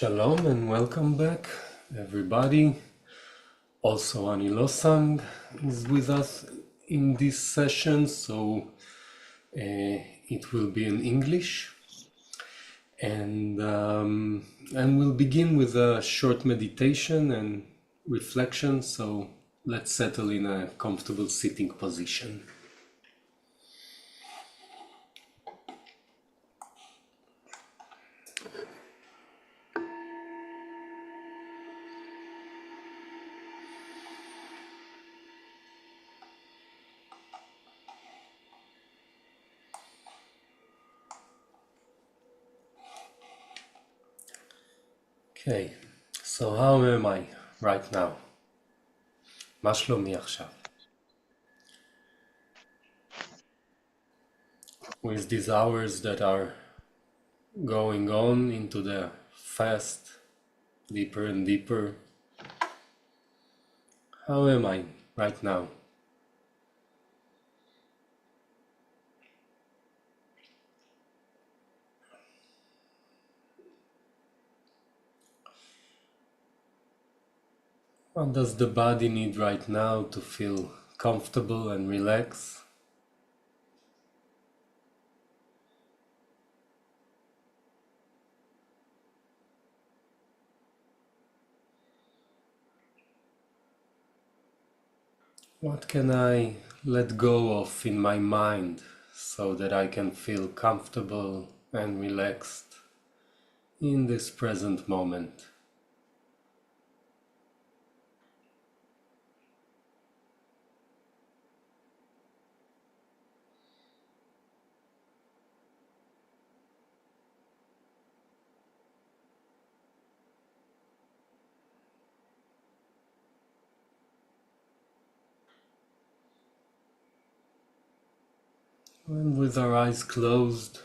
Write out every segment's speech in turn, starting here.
Shalom and welcome back, everybody. Also, Ani Losang is with us in this session, so it will be in English. And we'll begin with a short meditation and reflection, so let's settle in a comfortable sitting position. Okay, so how am I right now? מה שלומי עכשיו? With these hours that are going on into the fast, deeper and deeper, how am I right now? What does the body need right now to feel comfortable and relaxed? What can I let go of in my mind so that I can feel comfortable and relaxed in this present moment? And with our eyes closed,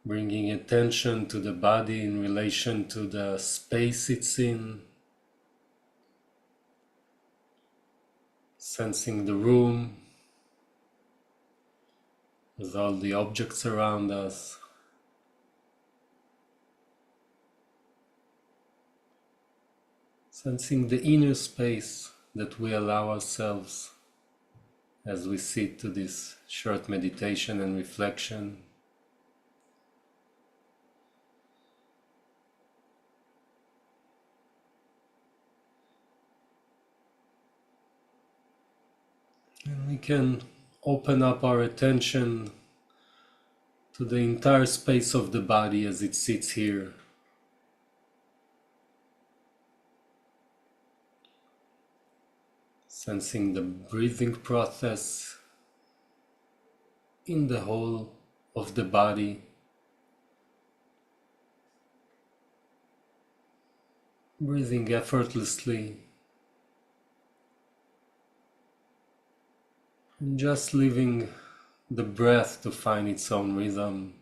bringing attention to the body in relation to the space it's in, sensing the room with all the objects around us. Sensing the inner space that we allow ourselves as we sit to this short meditation and reflection. And we can open up our attention to the entire space of the body as it sits here. Sensing the breathing process in the whole of the body. Breathing effortlessly. And just leaving the breath to find its own rhythm.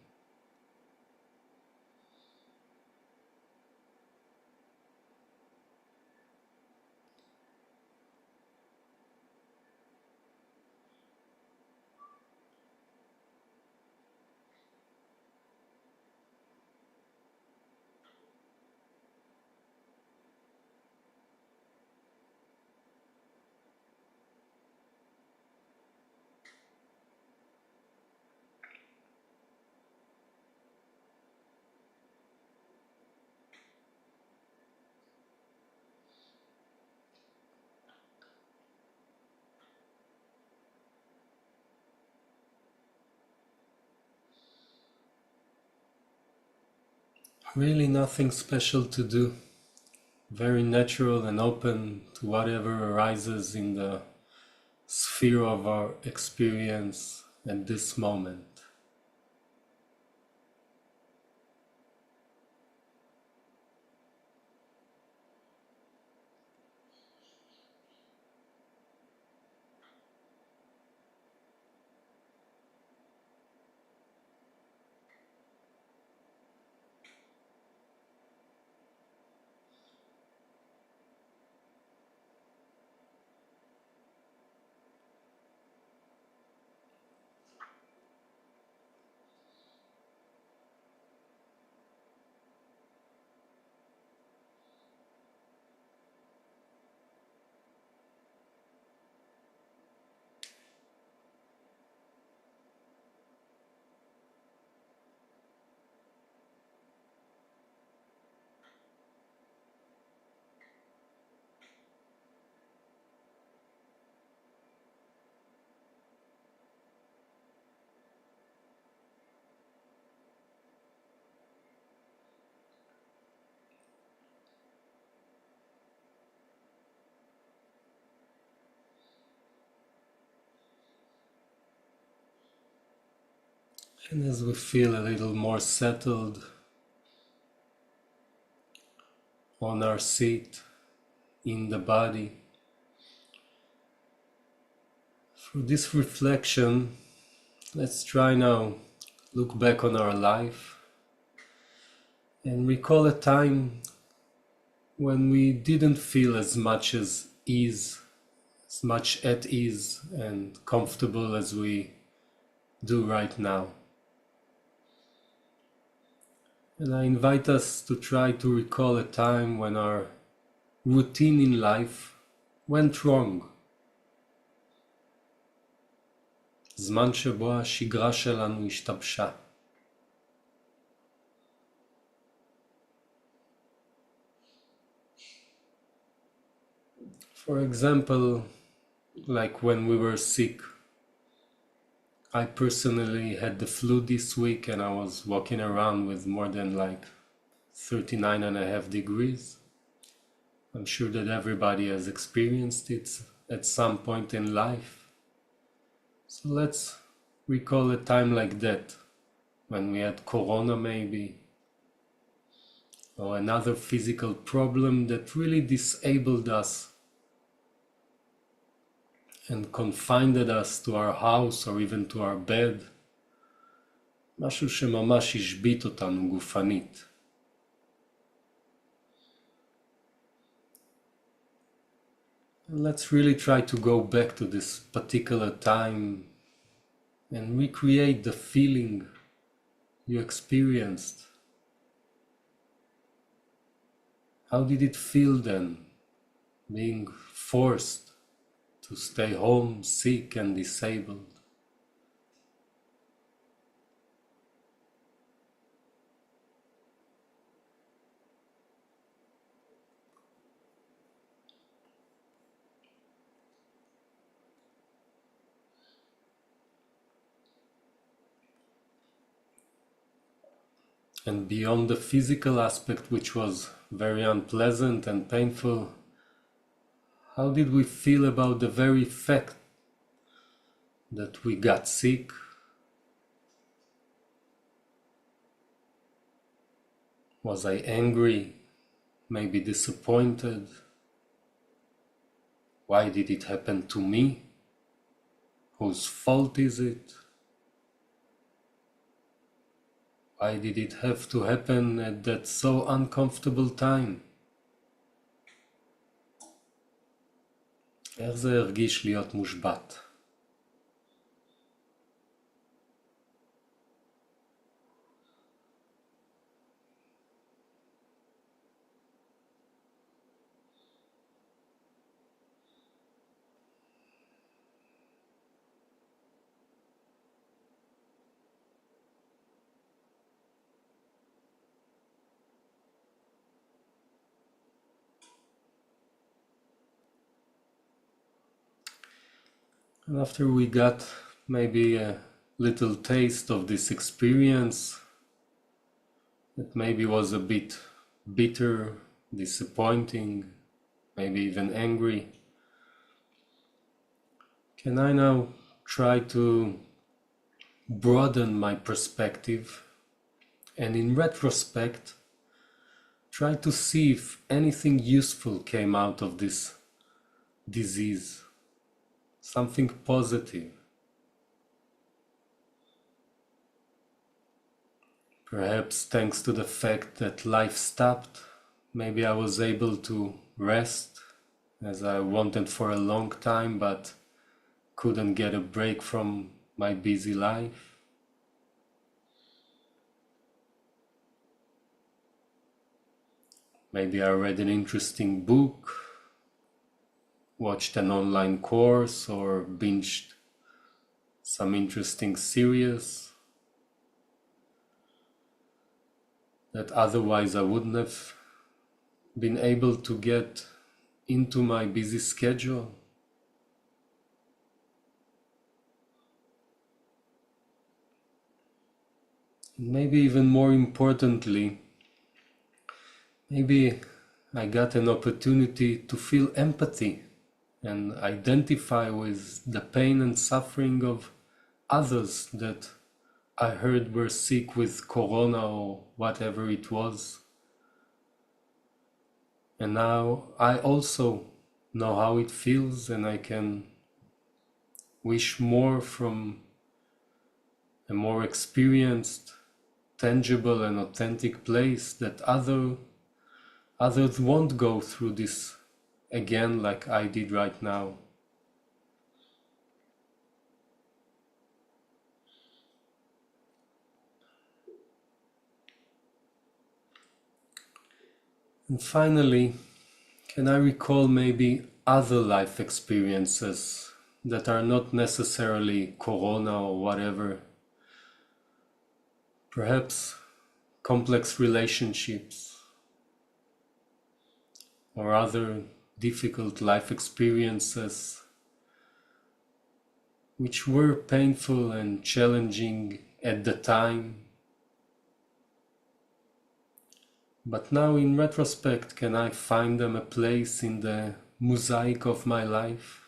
Really nothing special to do. Very natural and open to whatever arises in the sphere of our experience at this moment. And as we feel a little more settled on our seat, in the body, for this reflection, let's try now look back on our life and recall a time when we didn't feel as much at ease and comfortable as we do right now. And I invite us to try to recall a time when our routine in life went wrong. זמן שבו השגרה שלנו השתבשה. For example, like when we were sick. I personally had the flu this week and I was walking around with more than like 39.5 degrees. I'm sure that everybody has experienced it at some point in life. So let's recall a time like that, when we had corona maybe, or another physical problem that really disabled us and confined us to our house or even to our bed. משהו שממש השבית אותנו גופנית. And let's really try to go back to this particular time and recreate the feeling you experienced. How did it feel then, being forced to stay home, sick and disabled? And beyond the physical aspect, which was very unpleasant and painful, how did we feel about the very fact that we got sick? Was I angry, maybe disappointed? Why did it happen to me? Whose fault is it? Why did it have to happen at that so uncomfortable time? איך זה הרגיש להיות מושבת? And after we got maybe a little taste of this experience that maybe was a bit bitter, disappointing, maybe even angry, can I now try to broaden my perspective and in retrospect try to see if anything useful came out of this disease? Something positive. Perhaps thanks to the fact that life stopped, maybe I was able to rest as I wanted for a long time, but couldn't get a break from my busy life. Maybe I read an interesting book, watched an online course, or binged some interesting series that otherwise I wouldn't have been able to get into my busy schedule. Maybe even more importantly, maybe I got an opportunity to feel empathy and identify with the pain and suffering of others that I heard were sick with corona or whatever it was. And now I also know how it feels, and I can wish more from a more experienced, tangible and authentic place, that others won't go through this again like I did right now. And finally, can I recall maybe other life experiences that are not necessarily corona or whatever? Perhaps complex relationships or other difficult life experiences which were painful and challenging at the time. But now in retrospect, can I find them a place in the mosaic of my life?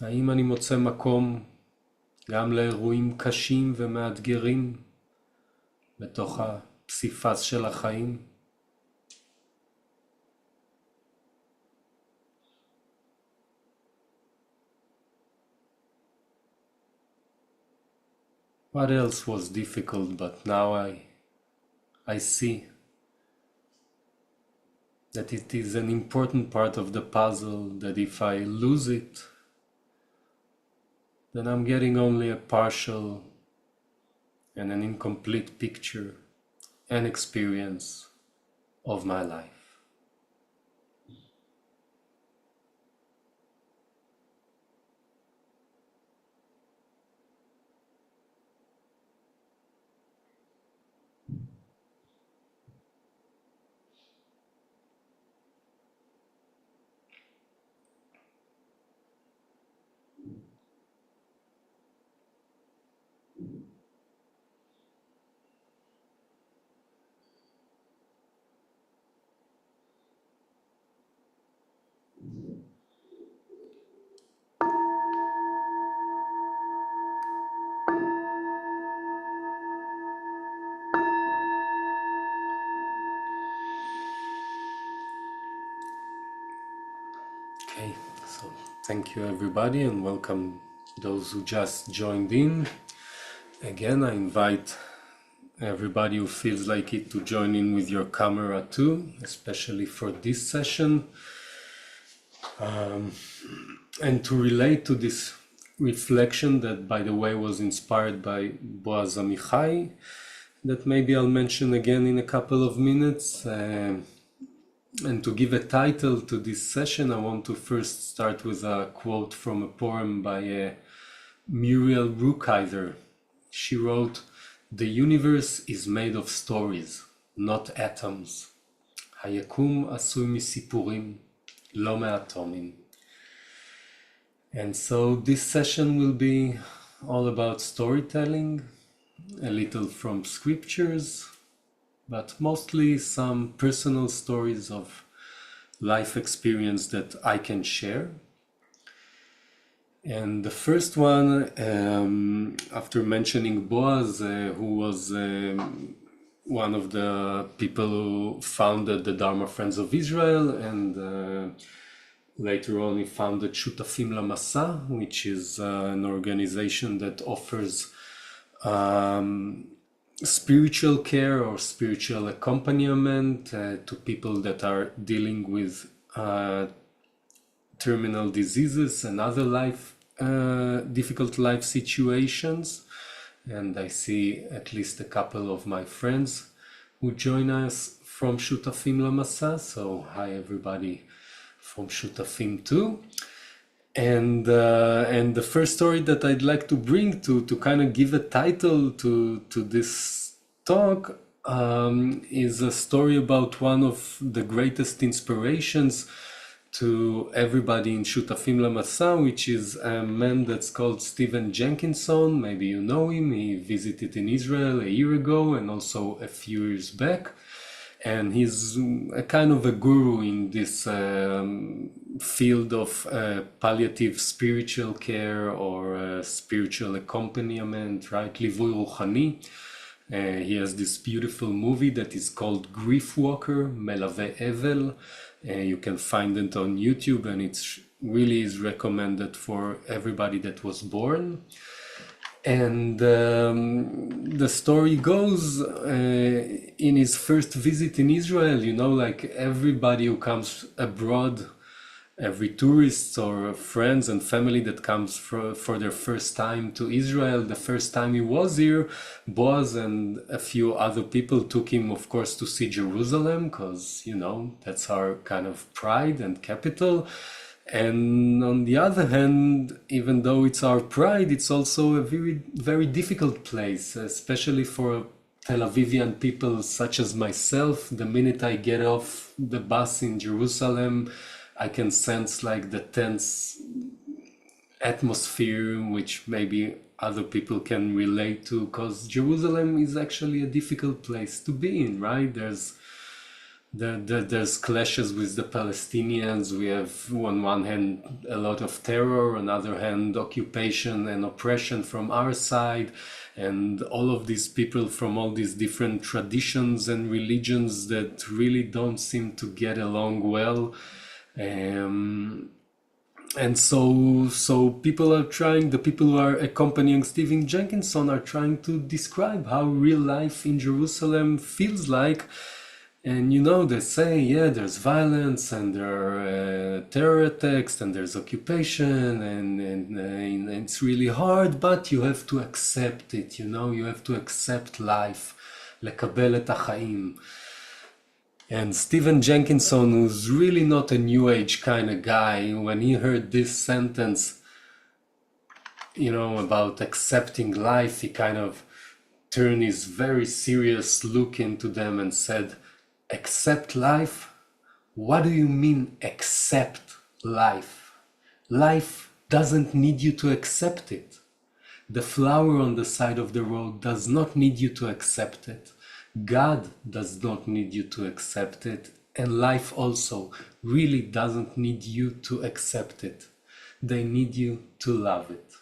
האם אני מוצא מקום גם לאירועים קשים ומאתגרים בתוך הפסיפס של החיים? What else was difficult, but now I see that it is an important part of the puzzle, that if I lose it, then I'm getting only a partial and an incomplete picture and experience of my life. Okay, so thank you everybody, and welcome those who just joined in. Again, I invite everybody who feels like it to join in with your camera too, especially for this session, and to relate to this reflection that, by the way, was inspired by Boaz Amichai, that maybe I'll mention again in a couple of minutes. And to give a title to this session, I want to first start with a quote from a poem by Muriel Rukeyser. She wrote, "The universe is made of stories, not atoms. היקום עשוי מסיפורים, לא מאטומים." And so this session will be all about storytelling, a little from scriptures, but mostly some personal stories of life experience that I can share. And the first one, after mentioning Boaz, who was one of the people who founded the Dharma Friends of Israel, and later on he founded Shutafim Lamasa, which is an organization that offers spiritual care or spiritual accompaniment to people that are dealing with terminal diseases and other difficult life situations. And I see at least a couple of my friends who join us from Shutafim Lamasa. So hi everybody from Shutafim too. And the first story that I'd like to bring to kind of give a title to this talk is a story about one of the greatest inspirations to everybody in Shutafim Lamasa, which is a man that's called Stephen Jenkinson. Maybe you know him. He visited in Israel a year ago and also a few years back. and he's a kind of a guru in this field of palliative spiritual care or spiritual accompaniment, right? Livui Ruchani. He has this beautiful movie that is called Grief Walker, Melave Evel. You can find it on YouTube, and it's really is recommended for everybody that was born. And the story goes in his first visit in Israel, you know, like everybody who comes abroad, every tourist or friends and family that comes for their first time to Israel, the first time he was here, Boaz and a few other people took him, of course, to see Jerusalem, because, you know, that's our kind of pride and capital. And on the other hand, even though it's our pride, it's also a very, very difficult place, especially for Tel Avivian people such as myself. The minute I get off the bus in Jerusalem, I can sense like the tense atmosphere, which maybe other people can relate to, because Jerusalem is actually a difficult place to be in, right? There's clashes with the Palestinians. We have on one hand a lot of terror, on the other hand occupation and oppression from our side, and all of these people from all these different traditions and religions that really don't seem to get along well. And so people are trying, the people who are accompanying Stephen Jenkinson are trying to describe how real life in Jerusalem feels like. And you know, they say, yeah, there's violence and there are terror attacks and there's occupation and it's really hard, but you have to accept it, you know, you have to accept life, לקבל את החיים. And Stephen Jenkinson, who's really not a new age kind of guy, when he heard this sentence, you know, about accepting life, he kind of turned his very serious look into them and said, accept life? What do you mean accept life? Life doesn't need you to accept it. The flower on the side of the road does not need you to accept it. God does not need you to accept it, and life also really doesn't need you to accept it. They need you to love it.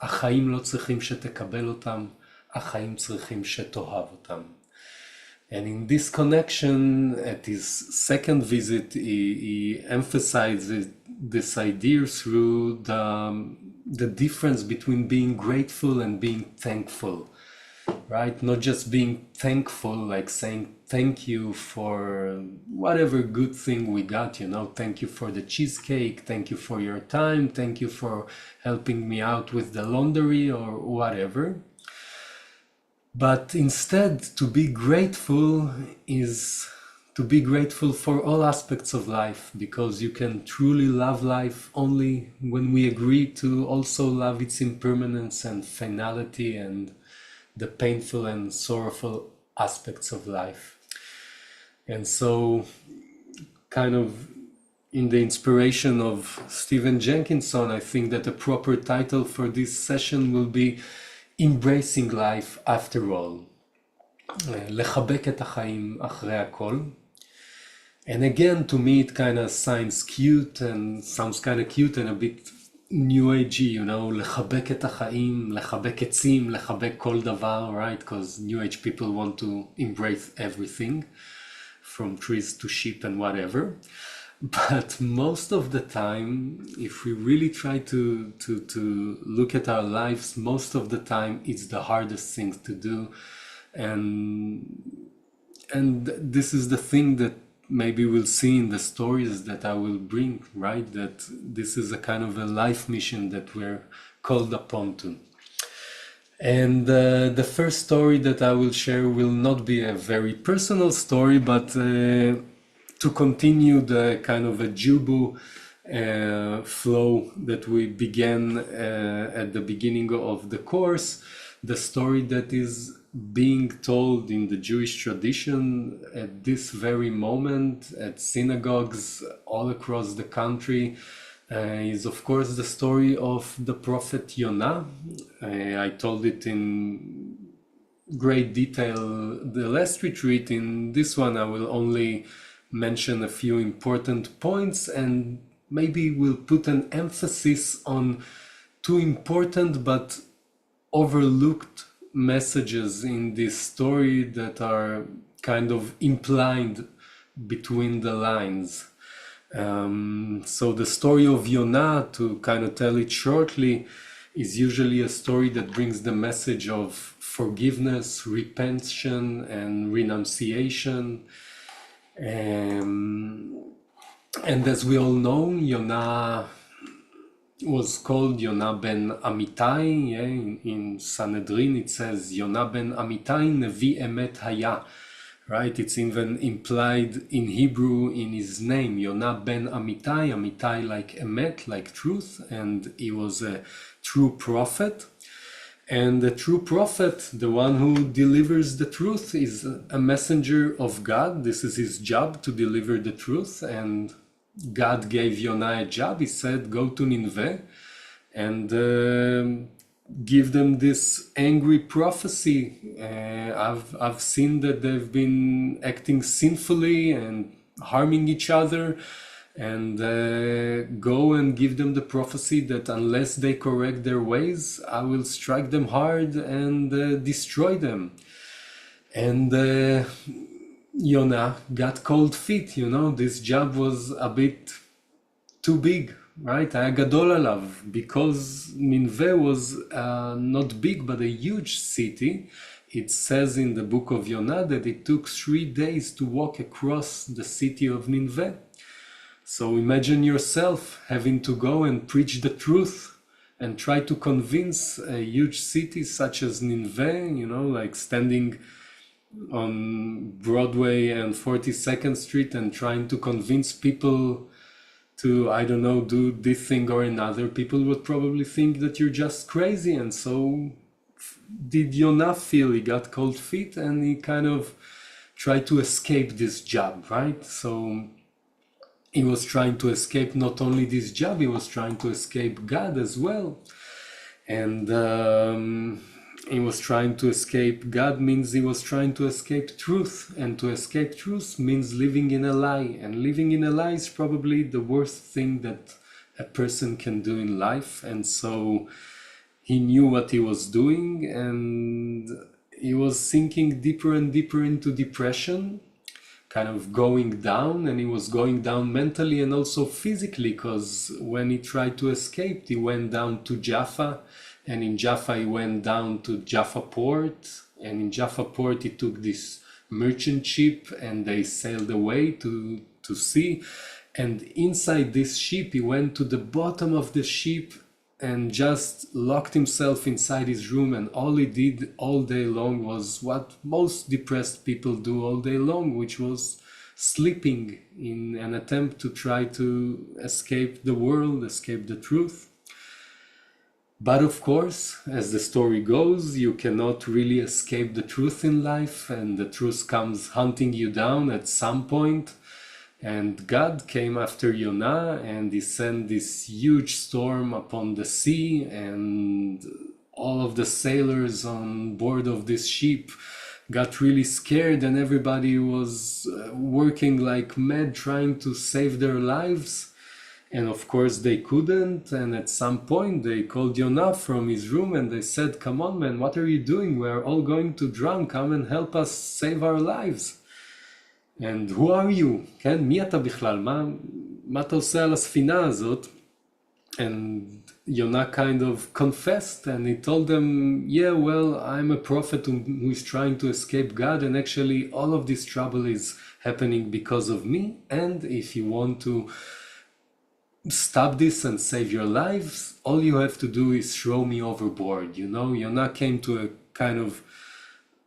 החיים לא צריכים שתקבל אותם, החיים צריכים שתאהב אותם. And in this connection, at his second visit, he emphasizes this idea through the difference between being grateful and being thankful, right? Not just being thankful, like saying thank you for whatever good thing we got, you know, thank you for the cheesecake, thank you for your time, thank you for helping me out with the laundry or whatever. But instead, to be grateful is to be grateful for all aspects of life, because you can truly love life only when we agree to also love its impermanence and finality and the painful and sorrowful aspects of life. And so, kind of in the inspiration of Stephen Jenkinson, I think that a proper title for this session will be Embracing Life After All. לחבק את החיים אחרי הכל. And again, to me, it kind of sounds cute and a bit new agey, you know, לחבק את החיים, לחבק עצים, לחבק כל דבר, right? Because new age people want to embrace everything, from trees to sheep and whatever. But most of the time, if we really try to look at our lives, most of the time it's the hardest thing to do. And this is the thing that maybe we'll see in the stories that I will bring, right? That this is a kind of a life mission that we're called upon to. And the first story that I will share will not be a very personal story, but to continue the kind of a Jubu flow that we began at the beginning of the course, the story that is being told in the Jewish tradition at this very moment at synagogues all across the country is of course the story of the prophet Yonah. I told it in great detail the last retreat. In this one, I will only mention a few important points, and maybe we'll put an emphasis on two important but overlooked messages in this story that are kind of implied between the lines. So the story of Yonah, to kind of tell it shortly, is usually a story that brings the message of forgiveness, repentance, and renunciation. And as we all know, Yonah was called Yonah ben Amittai. Yeah? In Sanhedrin it says Yonah ben Amittai Nevi Emet Haya. Right? It's even implied in Hebrew in his name, Yonah ben Amittai. Amittai like Emet, like truth, and he was a true prophet. And the true prophet, the one who delivers the truth, is a messenger of God. This is his job, to deliver the truth. And God gave Yonah a job. He said, go to Nineveh and give them this angry prophecy. I've seen that they've been acting sinfully and harming each other, and go and give them the prophecy that unless they correct their ways, I will strike them hard and destroy them. And Yonah got cold feet, you know, this job was a bit too big, right? היה גדול עליו, because Nineveh was not big but a huge city. It says in the book of Yonah that it took 3 days to walk across the city of Nineveh. So imagine yourself having to go and preach the truth and try to convince a huge city such as Nineveh, you know, like standing on Broadway and 42nd Street and trying to convince people to, I don't know, do this thing or another. People would probably think that you're just crazy. And so did Yonah feel. He got cold feet and he kind of tried to escape this job, right? So he was trying to escape not only this job, he was trying to escape God as well. And he was trying to escape God means he was trying to escape truth. And to escape truth means living in a lie. And living in a lie is probably the worst thing that a person can do in life. And so he knew what he was doing, and he was sinking deeper and deeper into depression, kind of going down, and he was going down mentally and also physically, because when he tried to escape, he went down to Jaffa, and in Jaffa he went down to Jaffa port, and in Jaffa port he took this merchant ship and they sailed away to sea, and inside this ship he went to the bottom of the ship and just locked himself inside his room, and all he did all day long was what most depressed people do all day long, which was sleeping in an attempt to try to escape the world, escape the truth. But of course, as the story goes, you cannot really escape the truth in life, and the truth comes hunting you down at some point. And God came after Yonah, and he sent this huge storm upon the sea, and all of the sailors on board of this ship got really scared, and everybody was working like mad trying to save their lives. And of course they couldn't, and at some point they called Yonah from his room and they said, "Come on man, what are you doing? We are all going to drown, come and help us save our lives." And who are you? כן, מי אתה בכלל? מה אתה עושה על הספינה הזאת? And Yonah kind of confessed, and he told them, yeah, well, I'm a prophet who is trying to escape God, and actually all of this trouble is happening because of me, and if you want to stop this and save your lives, all you have to do is throw me overboard. You know, Yonah came to a kind of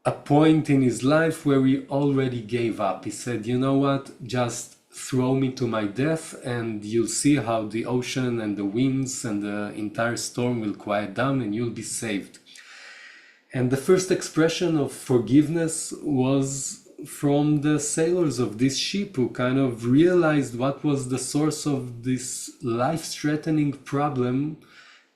a point in his life where he already gave up. He said, you know what, just throw me to my death and you'll see how the ocean and the winds and the entire storm will quiet down and you'll be saved. And the first expression of forgiveness was from the sailors of this ship, who kind of realized what was the source of this life-threatening problem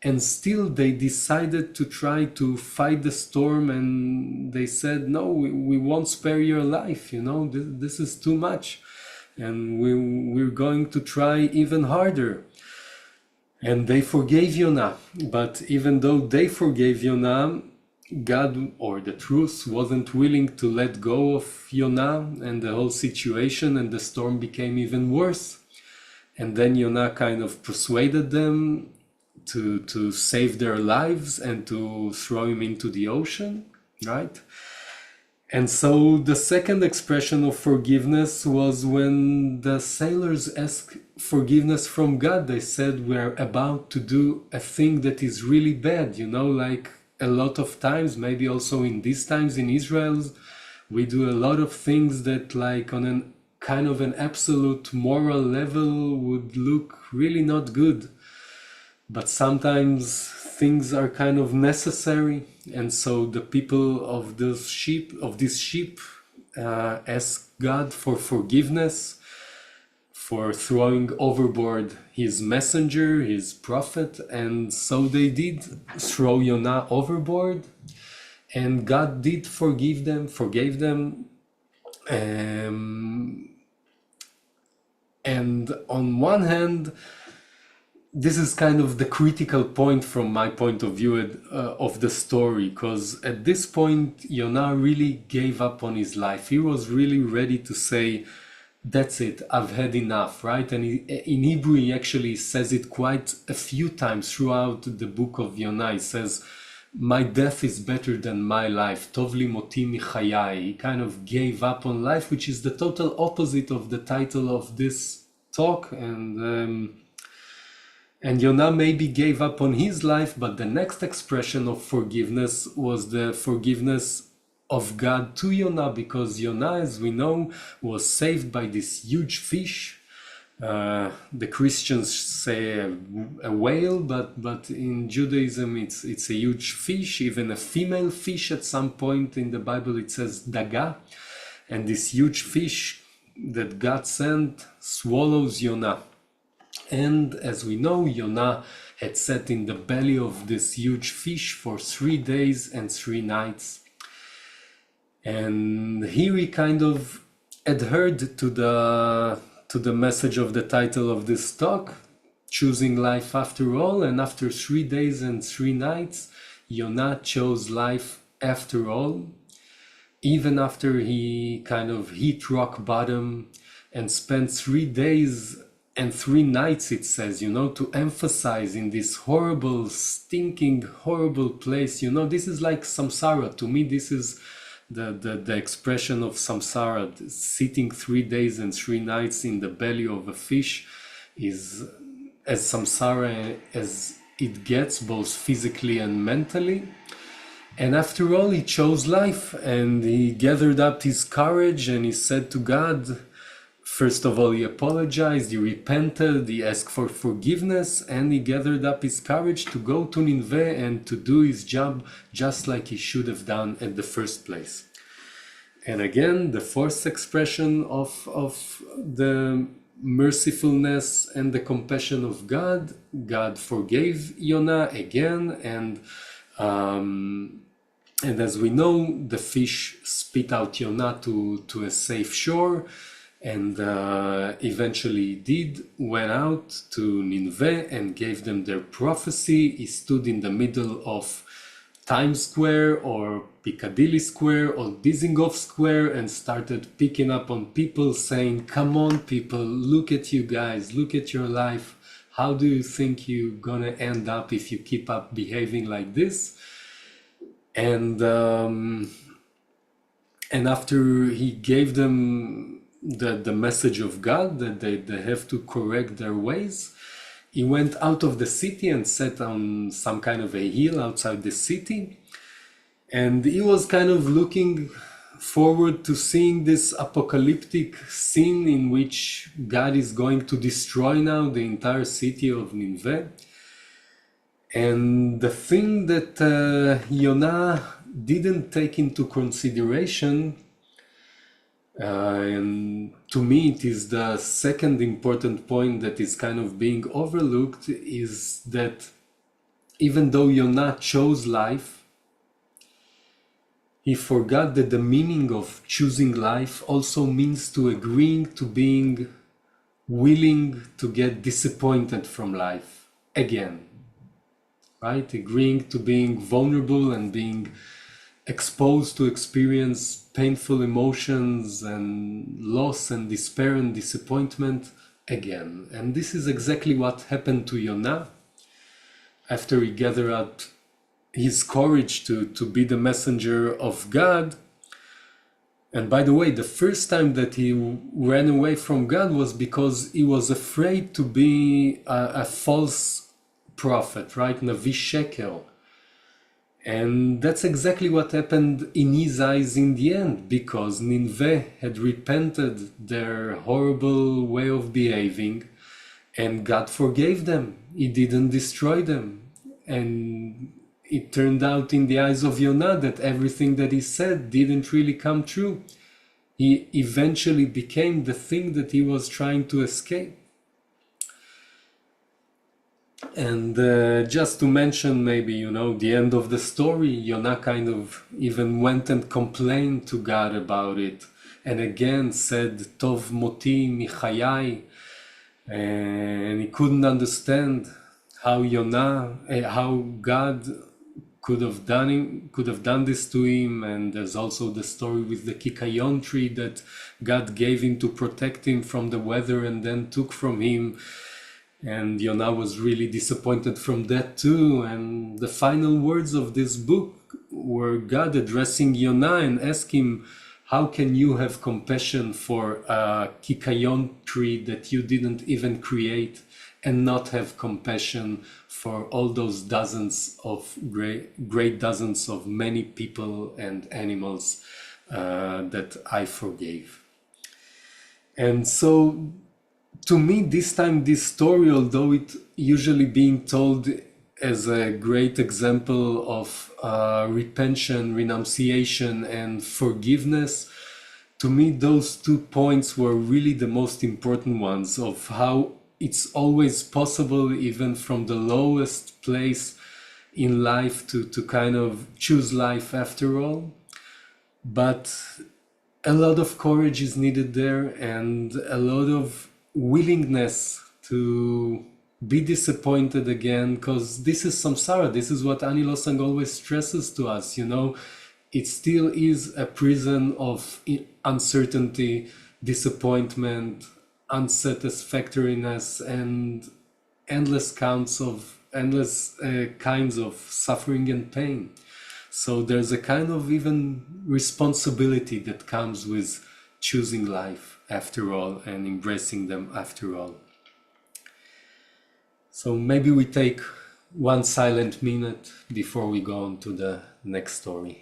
and still they decided to try to fight the storm, and they said, no, we won't spare your life, you know, this is too much, and we're going to try even harder. And they forgave Yonah, but even though they forgave Yonah, God, or the truth, wasn't willing to let go of Yonah and the whole situation, and the storm became even worse. And then Yonah kind of persuaded them to save their lives and to throw him into the ocean, right? And so the second expression of forgiveness was when the sailors asked forgiveness from God. They said, we're about to do a thing that is really bad, you know, like a lot of times, maybe also in these times in Israel, we do a lot of things that like on an kind of an absolute moral level would look really not good. But sometimes things are kind of necessary, and so the people of this ship ask God for forgiveness for throwing overboard his messenger, his prophet, and so they did throw Yonah overboard, and God did forgave them. And on one hand, this is kind of the critical point from my point of view of the story, because at this point Yonah really gave up on his life. He was really ready to say, that's it, I've had enough, right? And in Hebrew he actually says it quite a few times throughout the book of Yonah. He says, my death is better than my life, tov li moti michayai. He kind of gave up on life, which is the total opposite of the title of this talk. And Yonah maybe gave up on his life, but the next expression of forgiveness was the forgiveness of God to Yonah, because Yonah, as we know, was saved by this huge fish. The Christians say a whale, but in Judaism it's a huge fish, even a female fish. At some point in the Bible it says daga, and this huge fish that God sent swallows Yonah. And as we know, Yonah had sat in the belly of this huge fish for 3 days and 3 nights. And here he kind of adhered to the message of the title of this talk, choosing life after all. And after 3 days and 3 nights, Yonah chose life after all, even after he kind of hit rock bottom and spent 3 days and 3 nights, it says, you know, to emphasize in this horrible, stinking, horrible place. You know, this is like samsara. To me, this is the expression of samsara. Sitting 3 days and 3 nights in the belly of a fish is as samsara as it gets, both physically and mentally. And after all, he chose life, and he gathered up his courage, and he said to God, first of all, he apologized, he repented, he asked for forgiveness, and he gathered up his courage to go to Nineveh and to do his job just like he should have done at the first place. And again, the fourth expression of the mercifulness and the compassion of God, God forgave Yonah again, and as we know, the fish spit out Yonah to a safe shore. And eventually did, went out to Nineveh and gave them their prophecy. He stood in the middle of Times Square or Piccadilly Square or Dizengoff Square and started picking up on people, saying, come on people, look at you guys, look at your life. How do you think you're gonna end up if you keep up behaving like this? And after he gave them the message of God that they have to correct their ways, he went out of the city and sat on some kind of a hill outside the city, and he was kind of looking forward to seeing this apocalyptic scene in which God is going to destroy now the entire city of Nineveh. And the thing that Yonah didn't take into consideration, and to me it is the second important point that is kind of being overlooked, is that even though Yonah chose life, he forgot that the meaning of choosing life also means to agreeing to being willing to get disappointed from life again, right? Agreeing to being vulnerable and being exposed to experience painful emotions and loss and despair and disappointment again. And this is exactly what happened to Yonah after he gathered up his courage to be the messenger of God. And by the way, the first time that he ran away from God was because he was afraid to be a false prophet, right? Navi Sheker. And that's exactly what happened in his eyes in the end, because Nineveh had repented their horrible way of behaving, and God forgave them. He didn't destroy them. And it turned out in the eyes of Yonah that everything that he said didn't really come true. He eventually became the thing that he was trying to escape. And just to mention maybe, the end of the story, Yonah kind of even went and complained to God about it. And again said, Tov moti michayai. And he couldn't understand how God could have done this to him. And there's also the story with the kikayon tree that God gave him to protect him from the weather and then took from him. And Yonah was really disappointed from that too. And the final words of this book were God addressing Yonah and asking him, how can you have compassion for a kikayon tree that you didn't even create, and not have compassion for all those dozens of great dozens of many people and animals that I forgave? And so, to me, this time, this story, although it usually being told as a great example of repentance, renunciation, and forgiveness, to me, those 2 points were really the most important ones of how it's always possible, even from the lowest place in life, to kind of choose life after all. But a lot of courage is needed there, and a lot of willingness to be disappointed again, because this is samsara. This is what Ani Losang always stresses to us, it still is a prison of uncertainty, disappointment, unsatisfactoriness, and endless kinds of suffering and pain. So there's a kind of even responsibility that comes with choosing life after all and embracing them after all. So maybe we take one silent minute before we go on to the next story.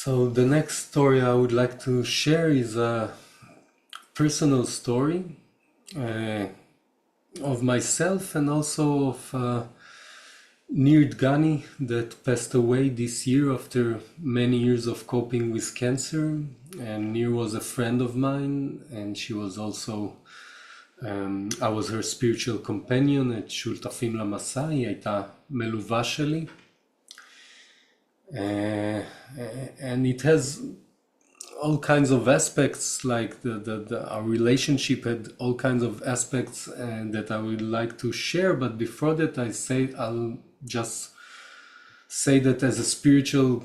So the next story I would like to share is a personal story of myself and also of Nir Dgani that passed away this year after many years of coping with cancer. And Nir was a friend of mine, and she was also, I was her spiritual companion at שותפים למסע, היא הייתה מלווה שלי. uh, and it has all kinds of aspects, like our relationship had all kinds of aspects that I would like to share. But before that, I'll just say that as a spiritual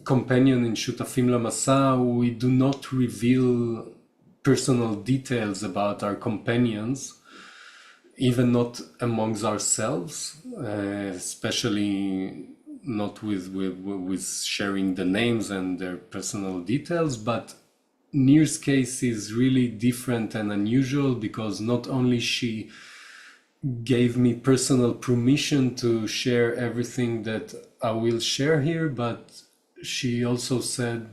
companion in Shutafim Lamasa, we do not reveal personal details about our companions, even not amongst ourselves, especially not with sharing the names and their personal details. But Nir's case is really different and unusual, because not only she gave me personal permission to share everything that I will share here, but she also said,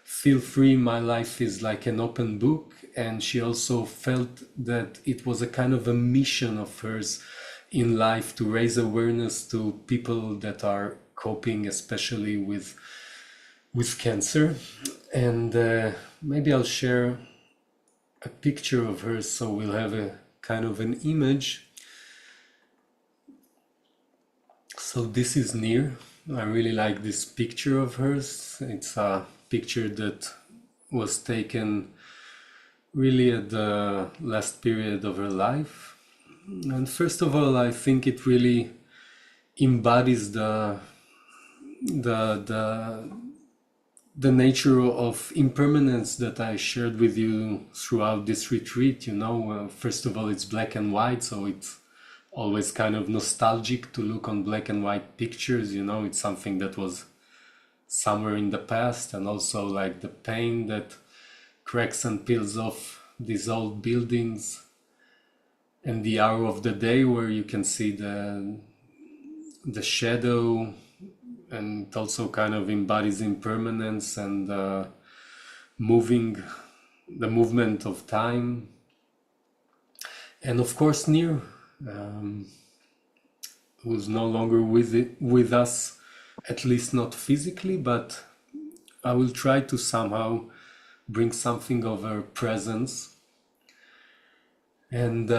feel free, my life is like an open book. And she also felt that it was a kind of a mission of hers in life to raise awareness to people that are coping, especially with cancer. And maybe I'll share a picture of her, so we'll have a kind of an image. So this is Nir. I really like this picture of hers. It's a picture that was taken really at the last period of her life. And first of all, I think it really embodies the nature of impermanence that I shared with you throughout this retreat. First of all, it's black and white, so it's always kind of nostalgic to look on black and white pictures. It's something that was somewhere in the past, and also like the pain that cracks and peels off these old buildings, and the hour of the day where you can see the shadow, and it also kind of embodies impermanence and the movement of time. And of course Nir, who's no longer with us, at least not physically, but I will try to somehow bring something of her presence. And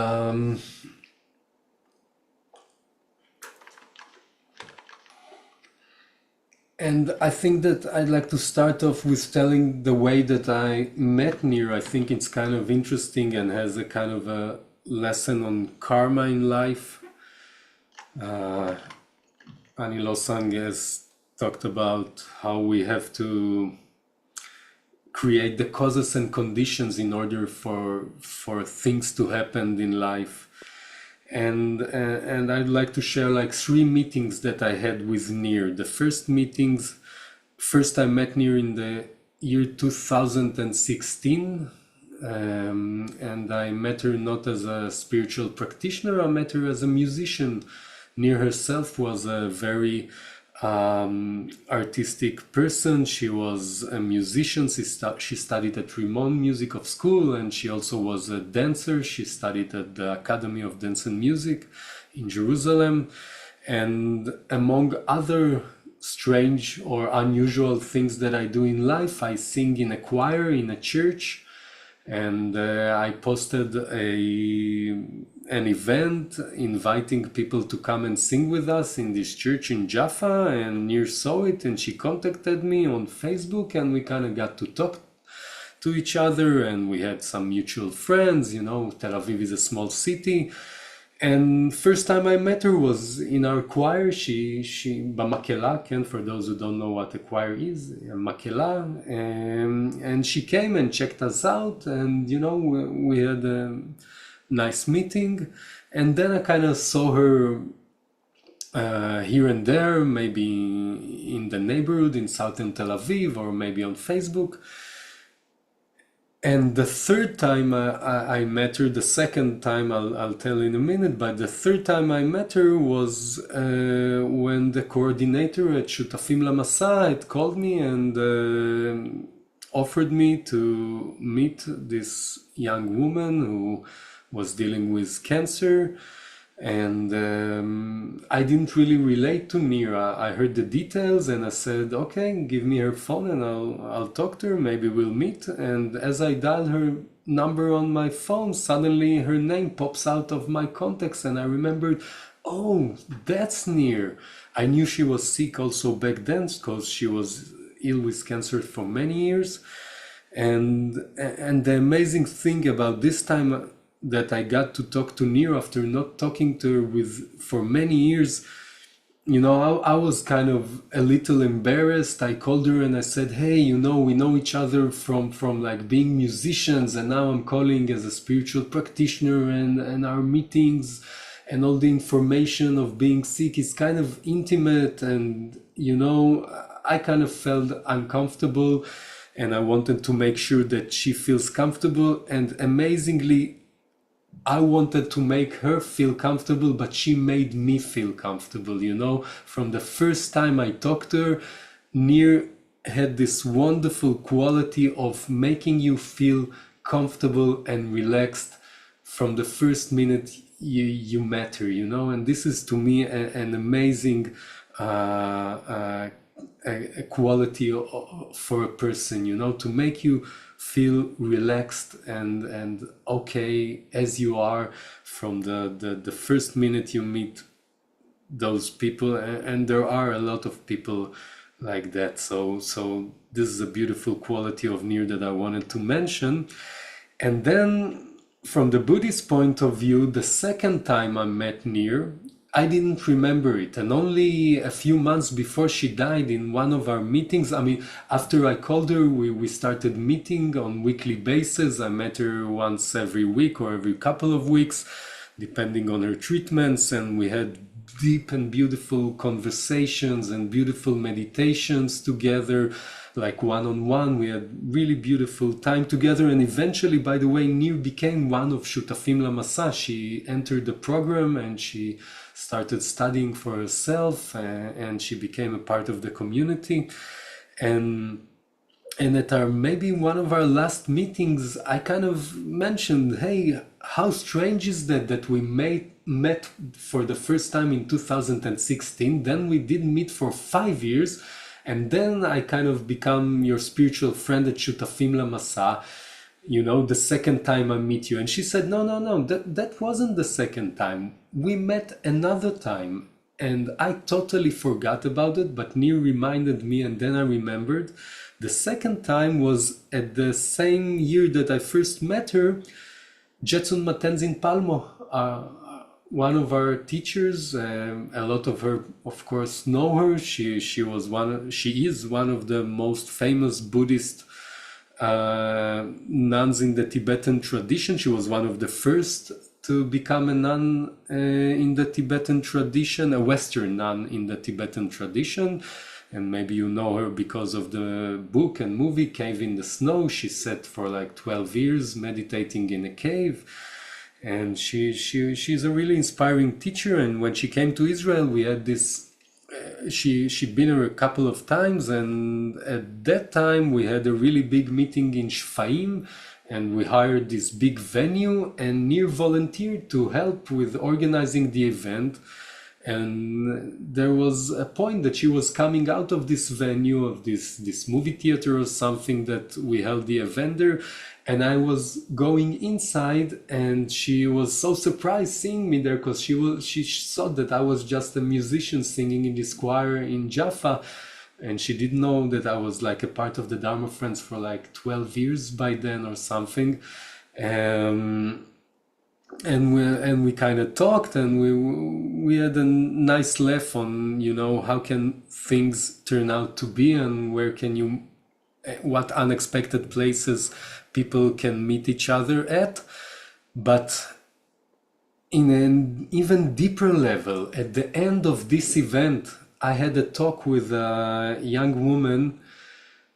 I think that I'd like to start off with telling the way that I met Nir. I think it's kind of interesting and has a kind of a lesson on karma in life. Ani Losang has talked about how we have to create the causes and conditions in order for things to happen in life. And I'd like to share like 3 meetings that I had with Nir. The first I met Nir in the year 2016. And I met her not as a spiritual practitioner, I met her as a musician. Nir herself was a very artistic person. She was a musician. She studied at Rimon Music of School, and she also was a dancer. She studied at the Academy of Dance and Music in Jerusalem. And among other strange or unusual things that I do in life, I sing in a choir in a church. And I posted an event inviting people to come and sing with us in this church in Jaffa, and Nir saw it and she contacted me on Facebook, and we kind of got to talk to each other, and we had some mutual friends. Tel Aviv is a small city. And first time I met her was in our choir. She B'makela, for those who don't know what a choir is, makela, and she came and checked us out, and we had a nice meeting. And then I kind of saw her here and there, maybe in the neighborhood in southern Tel Aviv, or maybe on Facebook. And the third time I met her, the second time I'll tell in a minute, but the third time I met her was when the coordinator at Shutafim Lamasa had called me and offered me to meet this young woman who was dealing with cancer. And I didn't really relate to Nir. I heard the details and I said, okay, give me her phone and I'll talk to her, maybe we'll meet. And as I dial her number on my phone, suddenly her name pops out of my contacts, and I remembered, oh, that's Nir. I knew she was sick also back then because she was ill with cancer for many years. And the amazing thing about this time that I got to talk to Nir after not talking to her for many years, you know, I was kind of a little embarrassed. I called her and I said, hey, you know, we know each other from like being musicians, and now I'm calling as a spiritual practitioner, and our meetings and all the information of being sick is kind of intimate, and, you know, I kind of felt uncomfortable, and I wanted to make sure that she feels comfortable. And amazingly, I wanted to make her feel comfortable, but she made me feel comfortable, you know. From the first time I talked to her, Nir had this wonderful quality of making you feel comfortable and relaxed from the first minute you met her, you know. And this is to me an amazing a quality for a person, you know, to make you feel relaxed and okay as you are from the first minute you meet those people. And there are a lot of people like that. So this is a beautiful quality of Nir that I wanted to mention. And then from the Buddhist point of view, the second time I met Nir, I didn't remember it. And only a few months before she died, in one of our meetings, I mean, after I called her, we started meeting on weekly basis. I met her once every week or every couple of weeks, depending on her treatments. And we had deep and beautiful conversations and beautiful meditations together, like one-on-one. We had really beautiful time together. And eventually, by the way, Nir became one of Shutafim Lamasa. She entered the program and she started studying for herself, and she became a part of the community. And at our maybe one of our last meetings, I kind of mentioned, hey, how strange is that we met for the first time in 2016, then we didn't meet for 5 years, and then I kind of become your spiritual friend at Shutafim Lamasa, you know, the second time I meet you. And she said, no, that wasn't the second time. We met another time. And I totally forgot about it, but Nir reminded me, and then I remembered. The second time was at the same year that I first met her. Jetsun Matenzin Palmo, one of our teachers, a lot of her, of course, know her. She is one of the most famous Buddhist nuns in the Tibetan tradition. She was one of the first to become a nun in the Tibetan tradition, a Western nun in the Tibetan tradition. And maybe you know her because of the book and movie Cave in the Snow. She sat for like 12 years meditating in a cave. And she's a really inspiring teacher. And when she came to Israel, we had this, she'd been here a couple of times. And at that time, we had a really big meeting in Shfaim. And we hired this big venue, and Nir volunteered to help with organizing the event. And there was a point that she was coming out of this venue, of this movie theater or something that we held the event there. And I was going inside, and she was so surprised seeing me there, because she thought that I was just a musician singing in this choir in Jaffa. And she didn't know that I was like a part of the Dharma Friends for like 12 years by then or something. And we kind of talked, and we had a nice laugh on, you know, how can things turn out to be, and what unexpected places people can meet each other at. But in an even deeper level, at the end of this event, I had a talk with a young woman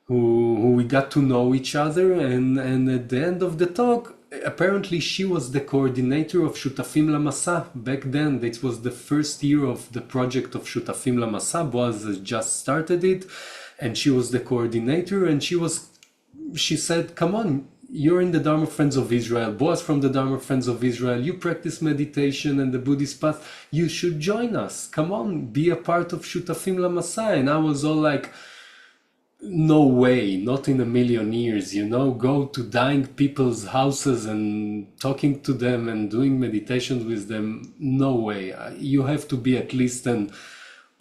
who we got to know each other, and at the end of the talk, apparently she was the coordinator of Shutafim Lamasa. Back then, it was the first year of the project of Shutafim Lamasa. Boaz had just started it, and she was the coordinator, and she said, come on, you're in the Dharma Friends of Israel, Boaz from the Dharma Friends of Israel, you practice meditation and the Buddhist path, you should join us, come on, be a part of Shutafim Lamasa. And I was all like, no way, not in a million years, you know, go to dying people's houses and talking to them and doing meditations with them, no way. You have to be at least an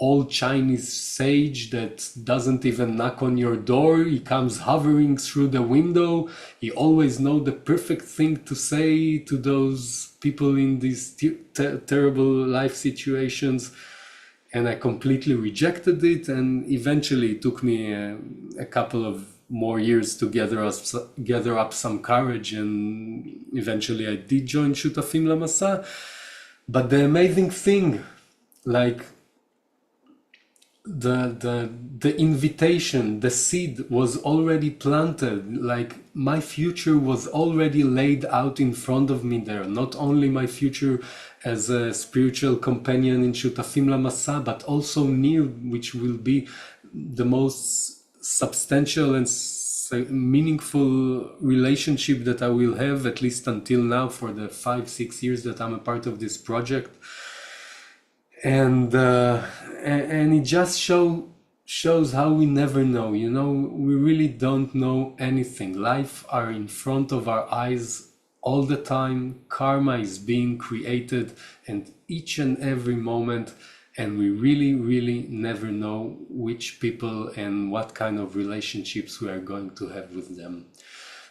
old Chinese sage that doesn't even knock on your door. He comes hovering through the window. He always knows the perfect thing to say to those people in these terrible life situations. And I completely rejected it. And eventually it took me a couple of more years to gather up some courage. And eventually I did join Shutafim Lamasa. But the amazing thing, like the invitation, the seed was already planted. Like my future was already laid out in front of me there. Not only my future as a spiritual companion in Shutafim Lamasa, but also Nir, which will be the most substantial and meaningful relationship that I will have, at least until now, for the 5-6 years that I'm a part of this project. And it just shows how we never know, you know, we really don't know anything. Life are in front of our eyes all the time. Karma is being created and each and every moment, and we really never know which people and what kind of relationships we are going to have with them.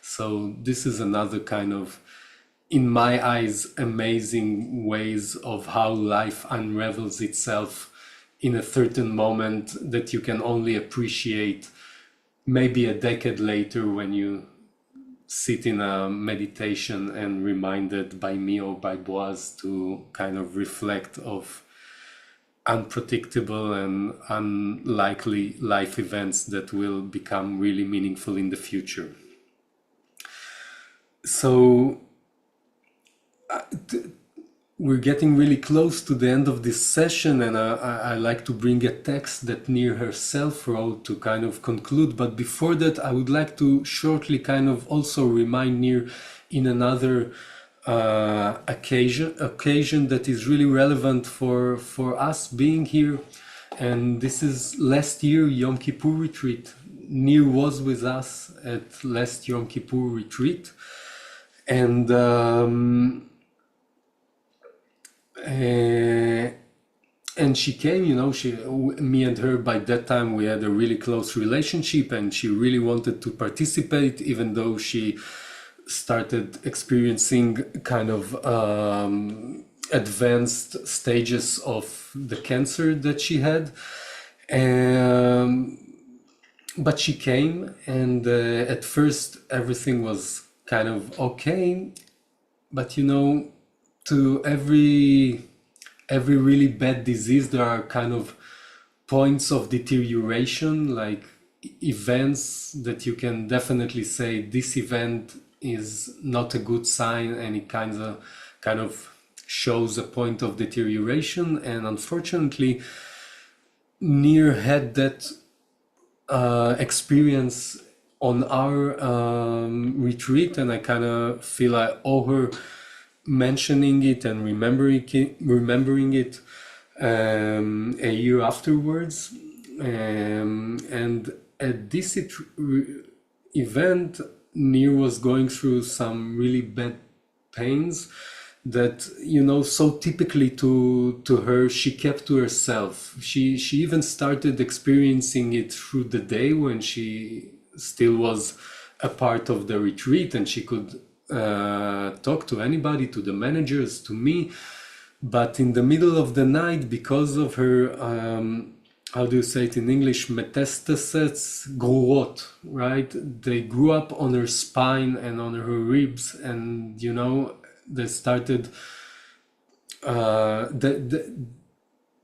So this is another kind of, in my eyes, amazing ways of how life unravels itself in a certain moment that you can only appreciate maybe a decade later when you sit in a meditation and reminded by me or by Boaz to kind of reflect of unpredictable and unlikely life events that will become really meaningful in the future. So we're getting really close to the end of this session, and I like to bring a text that Nir herself wrote to kind of conclude. But before that, I would like to shortly kind of also remind Nir in another occasion that is really relevant for us being here. And this is last year Yom Kippur retreat. Nir was with us at last Yom Kippur retreat, and she came, you know, me and her, by that time we had a really close relationship, and she really wanted to participate, even though she started experiencing kind of advanced stages of the cancer that she had. But she came, and at first everything was kind of okay, but you know, to every really bad disease there are kind of points of deterioration, like events that you can definitely say this event is not a good sign, and it kind of shows a point of deterioration. And unfortunately Nir had that experience on our retreat, and I kind of feel I owe her mentioning it and remembering it a year afterwards. And at this event, Nir was going through some really bad pains that, you know, so typically to her, she kept to herself. She even started experiencing it through the day when she still was a part of the retreat, and she could talk to anybody, to the managers, to me. But in the middle of the night, because of her how do you say it in English, metastases, grurot, right? They grew up on her spine and on her ribs, and you know, they started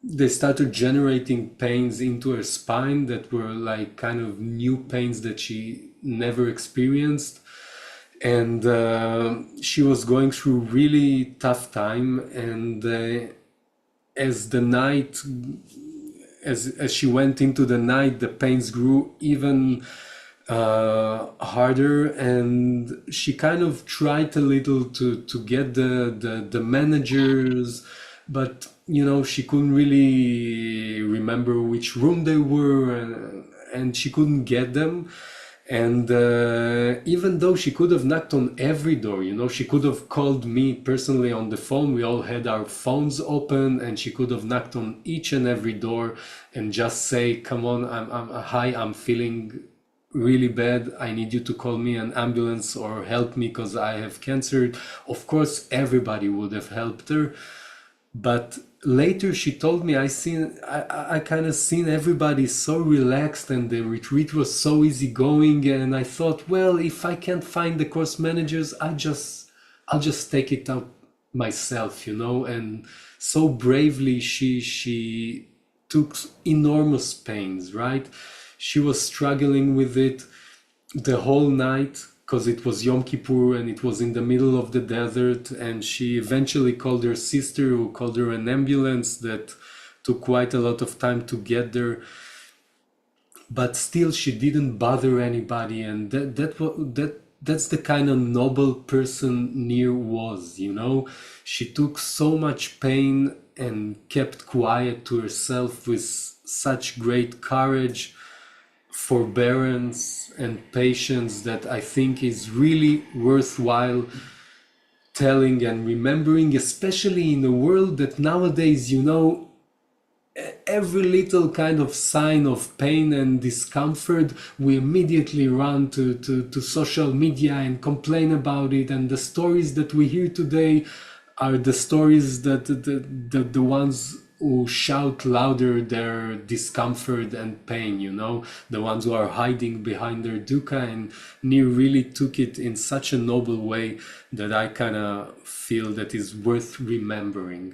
they started generating pains into her spine that were like kind of new pains that she never experienced. And she was going through really tough time, and as the night, as she went into the night, the pains grew even harder, and she kind of tried a little to get the managers, but you know, she couldn't really remember which room they were, and she couldn't get them. And even though she could have knocked on every door, you know, she could have called me personally on the phone. We all had our phones open, and she could have knocked on each and every door and just say, "Come on, hi, I'm feeling really bad. I need you to call me an ambulance or help me because I have cancer." Of course, everybody would have helped her. But later she told me, I kind of seen everybody so relaxed and the retreat was so easygoing, and I thought, well, if I can't find the course managers, I'll just take it out myself, you know. And so bravely she took enormous pains, right? She was struggling with it the whole night because it was Yom Kippur and it was in the middle of the desert, and she eventually called her sister, who called her an ambulance. That took quite a lot of time to get there, but still she didn't bother anybody, and that's the kind of noble person Nir was, you know. She took so much pain and kept quiet to herself with such great courage, forbearance and patience, that I think is really worthwhile telling and remembering, especially in a world that nowadays, you know, every little kind of sign of pain and discomfort, we immediately run to social media and complain about it. And the stories that we hear today are the stories that the ones who shout louder their discomfort and pain, you know, the ones who are hiding behind their dukkha. And Nir really took it in such a noble way that I kind of feel that is worth remembering.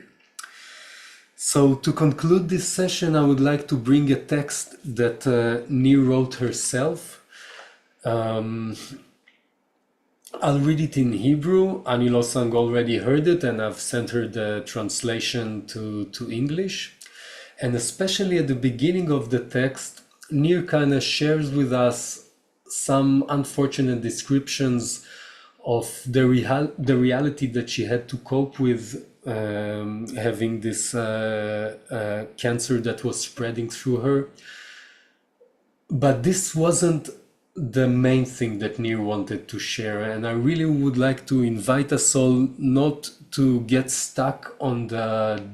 So to conclude this session, I would like to bring a text that Nir wrote herself. I'll read it in Hebrew. Ani Losang already heard it, and I've sent her the translation to English. And especially at the beginning of the text, Nir kind of shares with us some unfortunate descriptions of the reality that she had to cope with, having this cancer that was spreading through her. But this wasn't the main thing that Nir wanted to share, and I really would like to invite us all not to get stuck on the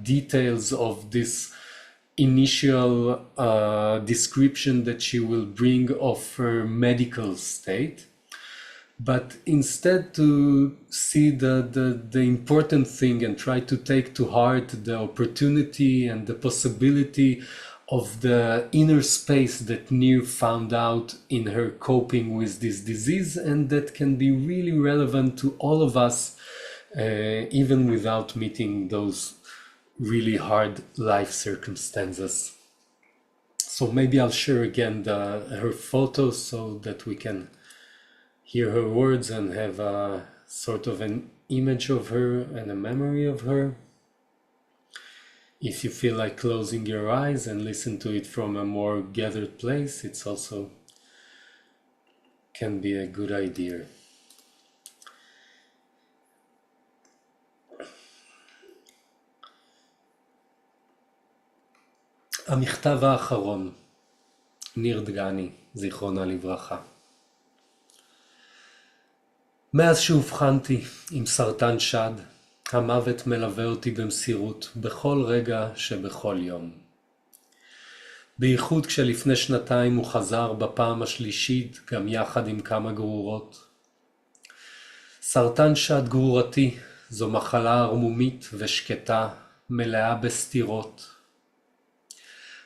details of this initial description that she will bring of her medical state, but instead to see the important thing and try to take to heart the opportunity and the possibility of the inner space that Nir found out in her coping with this disease, and that can be really relevant to all of us, even without meeting those really hard life circumstances. So maybe I'll share again her photos so that we can hear her words and have a sort of an image of her and a memory of her. If you feel like closing your eyes and listen to it from a more gathered place, it's also can be a good idea. המכתב האחרון, ניר דגני, זיכרונה לברכה. מאז שאובחנתי עם סרטן שד, המוות מלווה אותי במסירות בכל רגע שבכל יום. בייחוד כשלפני שנתיים הוא חזר בפעם השלישית, גם יחד עם כמה גרורות. סרטן שד גרורתי זו מחלה ערמומית ושקטה, מלאה בסתירות.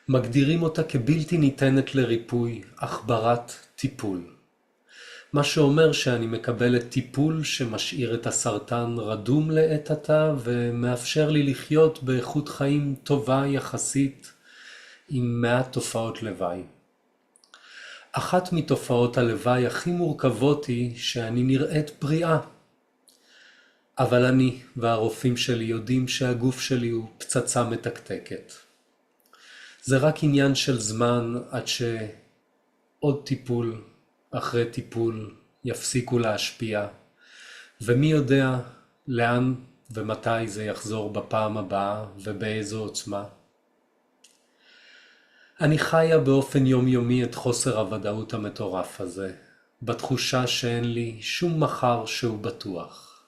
מגדירים אותה כבלתי ניתנת לריפוי, אך ברת טיפול. מה שאומר שאני מקבלת טיפול שמשאיר את הסרטן רדום לעת עתה ומאפשר לי לחיות באיכות חיים טובה יחסית עם מעט תופעות לוואי. אחת מתופעות הלוואי הכי מורכבות היא שאני נראית בריאה. אבל אני והרופאים שלי יודעים שהגוף שלי הוא פצצה מתקתקת. זה רק עניין של זמן עד שעוד טיפול אחרי טיפול יפסיקו להשפיע, ומי יודע לאן ומתי זה יחזור בפעם הבאה ובאיזו עוצמה. אני חיה באופן יומיומי את חוסר הוודאות המטורף הזה. בתחושה שאין לי שום מחר שהוא בטוח.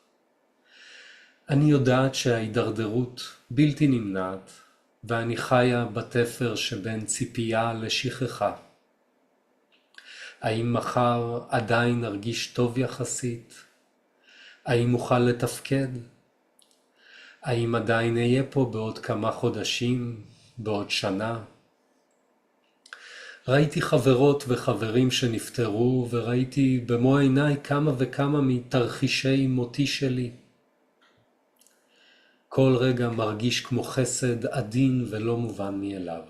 אני יודעת שההידרדרות בלתי נמנעת, ואני חיה בתפר שבין ציפייה לשכחה. האם מחר עדיין ארגיש טוב יחסית? האם אוכל לתפקד? האם עדיין אהיה פה בעוד כמה חודשים, בעוד שנה? ראיתי חברות וחברים שנפטרו, וראיתי במו עיניי כמה וכמה מתרחישי מותי שלי. כל רגע מרגיש כמו חסד עדין ולא מובן מאליו.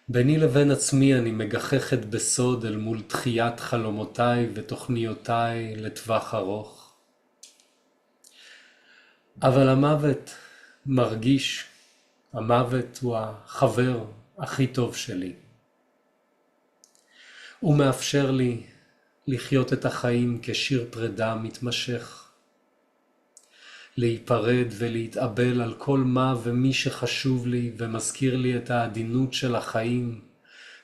ביני לבין עצמי אני מגחכת בסוד אל מול דחיית חלומותיי ותוכניותיי לטווח ארוך. אבל המוות מרגיש, המוות הוא החבר הכי טוב שלי. הוא מאפשר לי לחיות את החיים כשיר פרידה מתמשך. להיפרד ולהתאבל על כל מה ומי שחשוב לי ומזכיר לי את העדינות של החיים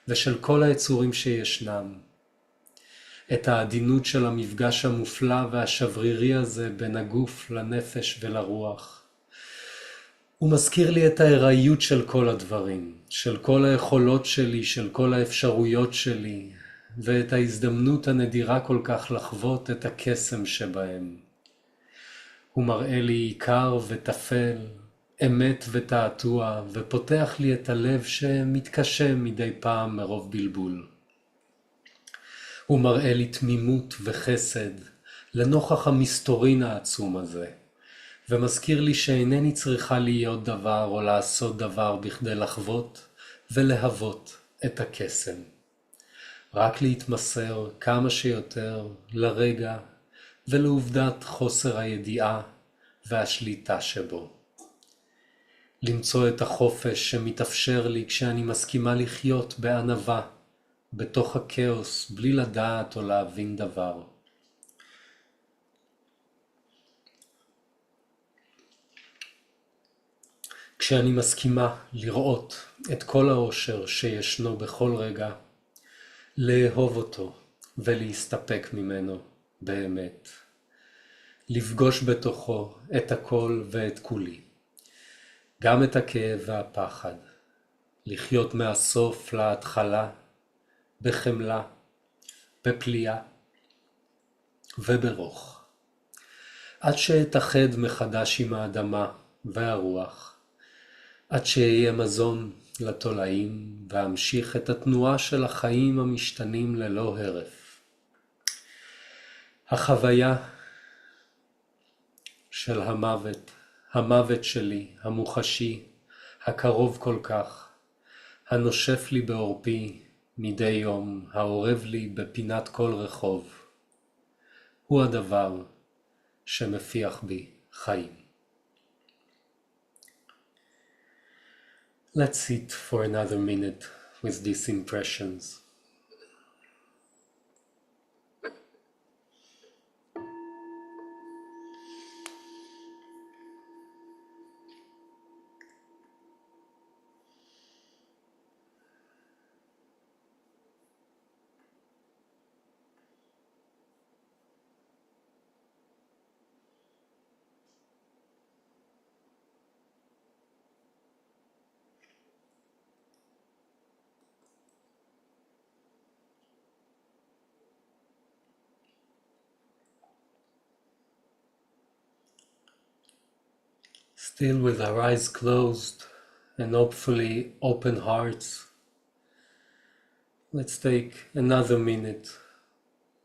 ושל כל היצורים שישנם. את העדינות של המפגש המופלא והשברירי הזה בין הגוף לנפש ולרוח. הוא מזכיר לי את ההיראיות של כל הדברים, של כל היכולות שלי, של כל האפשרויות שלי, ואת ההזדמנות הנדירה כל כך לחוות את הקסם שבהם. הוא מראה לי עיקר וטפל, אמת ותעתוע, ופותח לי את הלב שמתקשה מדי פעם מרוב בלבול. הוא מראה לי תמימות וחסד לנוכח המסתורין העצום הזה, ומזכיר לי שאינני צריכה להיות דבר או לעשות דבר בכדי לחוות ולהוות את הקסם. רק להתמסר כמה שיותר לרגע ולעובדת חוסר הידיעה והשליטה שבו. למצוא את החופש שמתאפשר לי כשאני מסכימה לחיות בענווה, בתוך הכאוס, בלי לדעת או להבין דבר. כשאני מסכימה לראות את כל האושר שישנו בכל רגע, לאהוב אותו ולהסתפק ממנו באמת. לפגוש בתוכו את הכל ואת כולי, גם את הכאב והפחד. לחיות מהסוף להתחלה, בחמלה, בפליאה וברוך. עד שאתאחד מחדש עם האדמה והרוח, עד שיהיה מזון לתולעים ואמשיך את התנועה של החיים המשתנים ללא הרף. החוויה של המוות שלי, המוחשי, הקרוב כל כך, הנושף לי בעורפי מדי יום, העורב לי בפינת כל רחוב, הוא הדבר שמפיח בי חיים. Let's sit for another minute with these impressions. Still with our eyes closed and hopefully open hearts, let's take another minute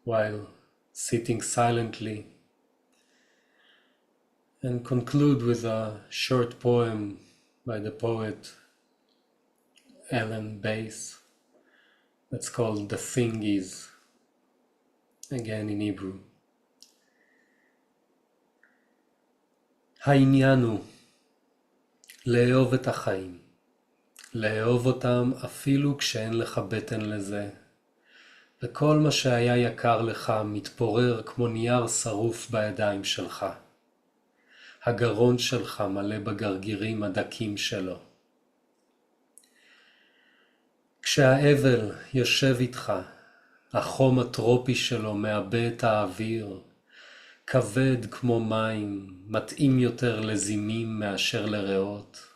while sitting silently and conclude with a short poem by the poet Ellen Bass that's called The Thing Is, again in Hebrew. העניין הוא לאהוב את החיים, לאהוב אותם אפילו כשאין לך בטן לזה, וכל מה שהיה יקר לך מתפורר כמו נייר שרוף בידיים שלך. הגרון שלך מלא בגרגירים הדקים שלו. כשהאבל יושב איתך החום הטרופי שלו מעבה את האוויר, כבד כמו מים, מתאים יותר לזימים מאשר לריאות.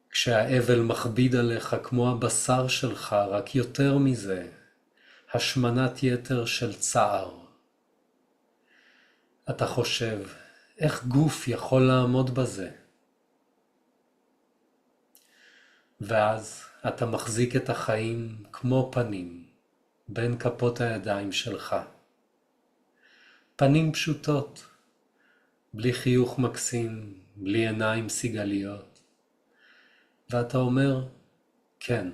כשהאבל מכביד עליך כמו הבשר שלך, רק יותר מזה, השמנת יתר של צער. אתה חושב, איך גוף יכול לעמוד בזה? ואז אתה מחזיק את החיים כמו פנים, בין כפות הידיים שלך. פנים פשוטות, בלי חיוך מקסים, בלי עיניים סיגליות. ואתה אומר, כן,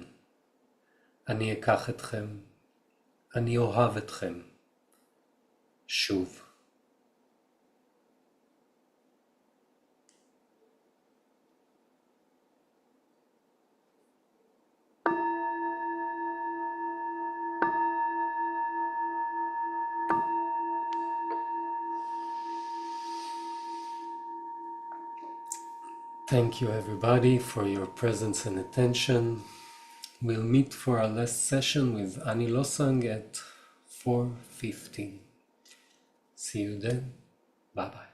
אני אקח אתכם, אני אוהב אתכם, שוב. Thank you everybody for your presence and attention. We'll meet for our last session with Ani Losang at 4:15. See you then. Bye bye.